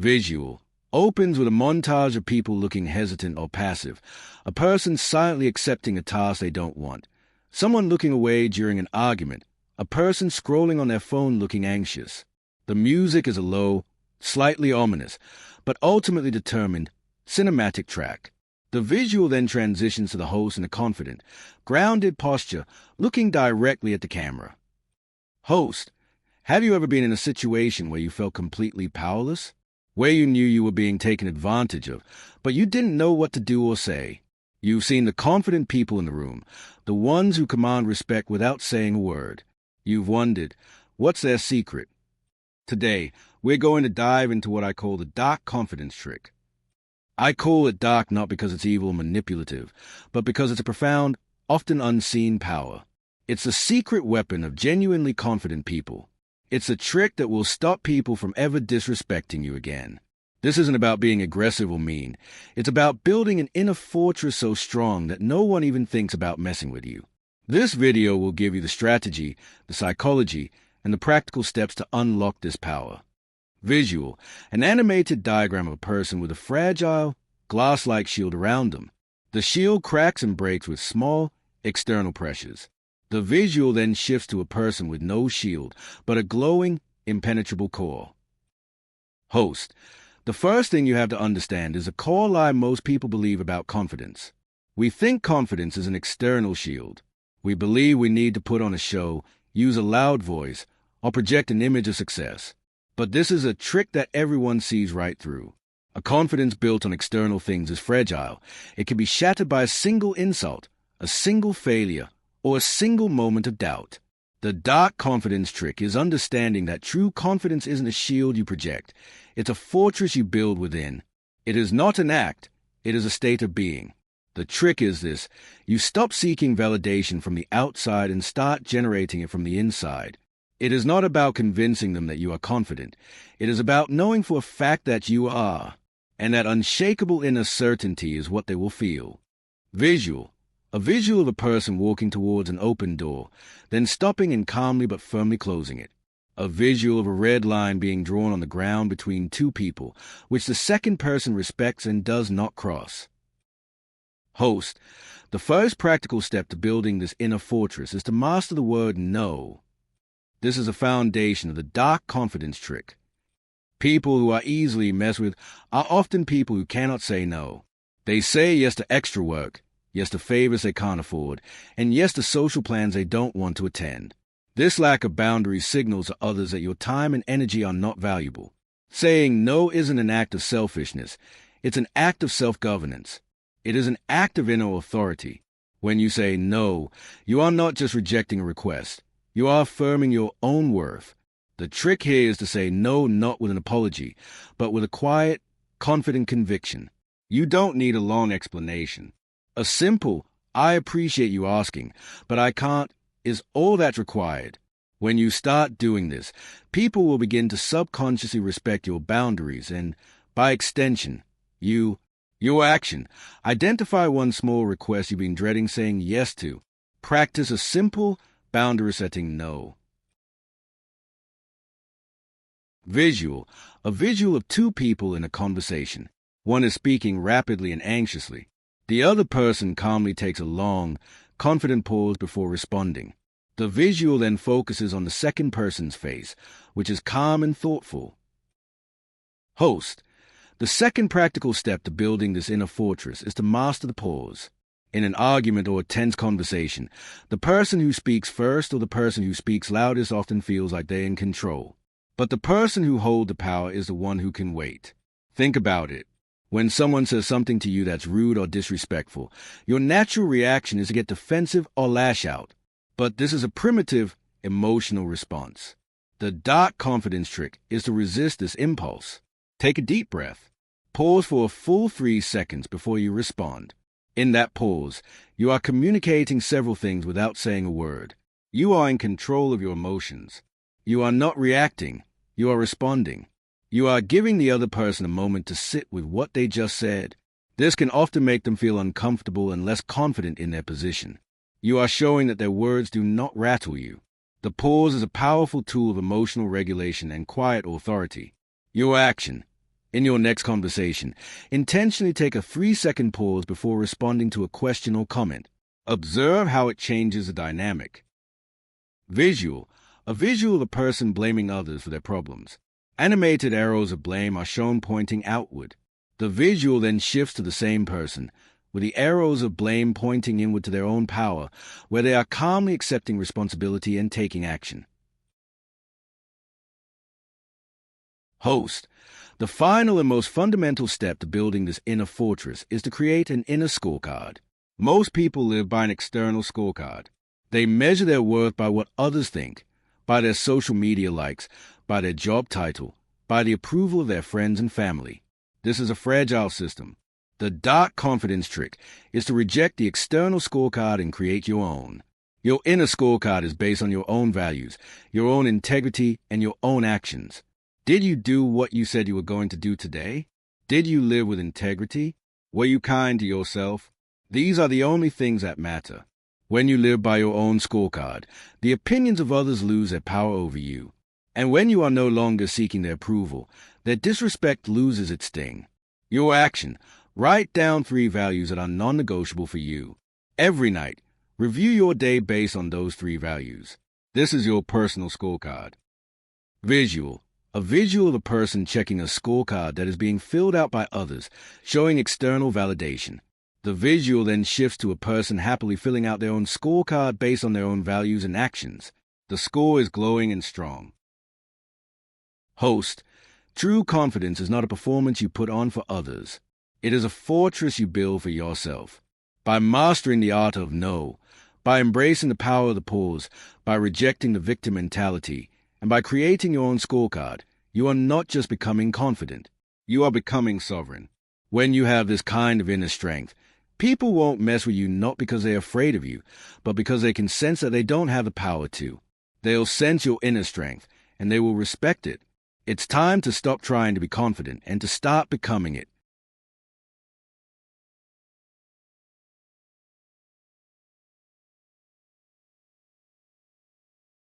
Visual opens with a montage of people looking hesitant or passive, a person silently accepting a task they don't want, someone looking away during an argument, a person scrolling on their phone looking anxious. The music is a low, slightly ominous, but ultimately determined, cinematic track. The visual then transitions to the host in a confident, grounded posture, looking directly at the camera. Host, have you ever been in a situation where you felt completely powerless? Where you knew you were being taken advantage of, but you didn't know what to do or say? You've seen the confident people in the room, the ones who command respect without saying a word. You've wondered, what's their secret? Today, we're going to dive into what I call the dark confidence trick. I call it dark not because it's evil or manipulative, but because it's a profound, often unseen power. It's the secret weapon of genuinely confident people. It's a trick that will stop people from ever disrespecting you again. This isn't about being aggressive or mean. It's about building an inner fortress so strong that no one even thinks about messing with you. This video will give you the strategy, the psychology, and the practical steps to unlock this power. Visual, an animated diagram of a person with a fragile, glass-like shield around them. The shield cracks and breaks with small, external pressures. The visual then shifts to a person with no shield, but a glowing, impenetrable core. Host, the first thing you have to understand is a core lie most people believe about confidence. We think confidence is an external shield. We believe we need to put on a show, use a loud voice, or project an image of success. But this is a trick that everyone sees right through. A confidence built on external things is fragile. It can be shattered by a single insult, a single failure, or a single moment of doubt. The dark confidence trick is understanding that true confidence isn't a shield you project. It's a fortress you build within. It is not an act. It is a state of being. The trick is this. You stop seeking validation from the outside and start generating it from the inside. It is not about convincing them that you are confident. It is about knowing for a fact that you are. And that unshakable inner certainty is what they will feel. Visual. A visual of a person walking towards an open door, then stopping and calmly but firmly closing it. A visual of a red line being drawn on the ground between two people, which the second person respects and does not cross. Host, the first practical step to building this inner fortress is to master the word no. This is a foundation of the dark confidence trick. People who are easily messed with are often people who cannot say no. They say yes to extra work, yes to favors they can't afford, and yes to social plans they don't want to attend. This lack of boundaries signals to others that your time and energy are not valuable. Saying no isn't an act of selfishness. It's an act of self-governance. It is an act of inner authority. When you say no, you are not just rejecting a request. You are affirming your own worth. The trick here is to say no not with an apology, but with a quiet, confident conviction. You don't need a long explanation. A simple, I appreciate you asking, but I can't, is all that's required. When you start doing this, people will begin to subconsciously respect your boundaries and, by extension, your action. Identify one small request you've been dreading saying yes to. Practice a simple, boundary-setting no. Visual. A visual of two people in a conversation. One is speaking rapidly and anxiously. The other person calmly takes a long, confident pause before responding. The visual then focuses on the second person's face, which is calm and thoughtful. Host. The second practical step to building this inner fortress is to master the pause. In an argument or a tense conversation, the person who speaks first or the person who speaks loudest often feels like they're in control. But the person who holds the power is the one who can wait. Think about it. When someone says something to you that's rude or disrespectful, your natural reaction is to get defensive or lash out. But this is a primitive, emotional response. The dark confidence trick is to resist this impulse. Take a deep breath. Pause for a full 3 seconds before you respond. In that pause, you are communicating several things without saying a word. You are in control of your emotions. You are not reacting. You are responding. You are giving the other person a moment to sit with what they just said. This can often make them feel uncomfortable and less confident in their position. You are showing that their words do not rattle you. The pause is a powerful tool of emotional regulation and quiet authority. Your action. In your next conversation, intentionally take a 3-second pause before responding to a question or comment. Observe how it changes the dynamic. Visual. A visual of a person blaming others for their problems. Animated arrows of blame are shown pointing outward. The visual then shifts to the same person, with the arrows of blame pointing inward to their own power, where they are calmly accepting responsibility and taking action. Host. The final and most fundamental step to building this inner fortress is to create an inner scorecard. Most people live by an external scorecard. They measure their worth by what others think, by their social media likes, by their job title, by the approval of their friends and family. This is a fragile system. The dark confidence trick is to reject the external scorecard and create your own. Your inner scorecard is based on your own values, your own integrity, and your own actions. Did you do what you said you were going to do today? Did you live with integrity? Were you kind to yourself? These are the only things that matter. When you live by your own scorecard, the opinions of others lose their power over you. And when you are no longer seeking their approval, their disrespect loses its sting. Your action. Write down 3 values that are non-negotiable for you. Every night, review your day based on those 3 values. This is your personal scorecard. Visual. A visual of a person checking a scorecard that is being filled out by others, showing external validation. The visual then shifts to a person happily filling out their own scorecard based on their own values and actions. The score is glowing and strong. Host. True confidence is not a performance you put on for others. It is a fortress you build for yourself. By mastering the art of no, by embracing the power of the pause, by rejecting the victim mentality, and by creating your own scorecard, you are not just becoming confident. You are becoming sovereign. When you have this kind of inner strength, people won't mess with you not because they're afraid of you, but because they can sense that they don't have the power to. They'll sense your inner strength, and they will respect it. It's time to stop trying to be confident and to start becoming it.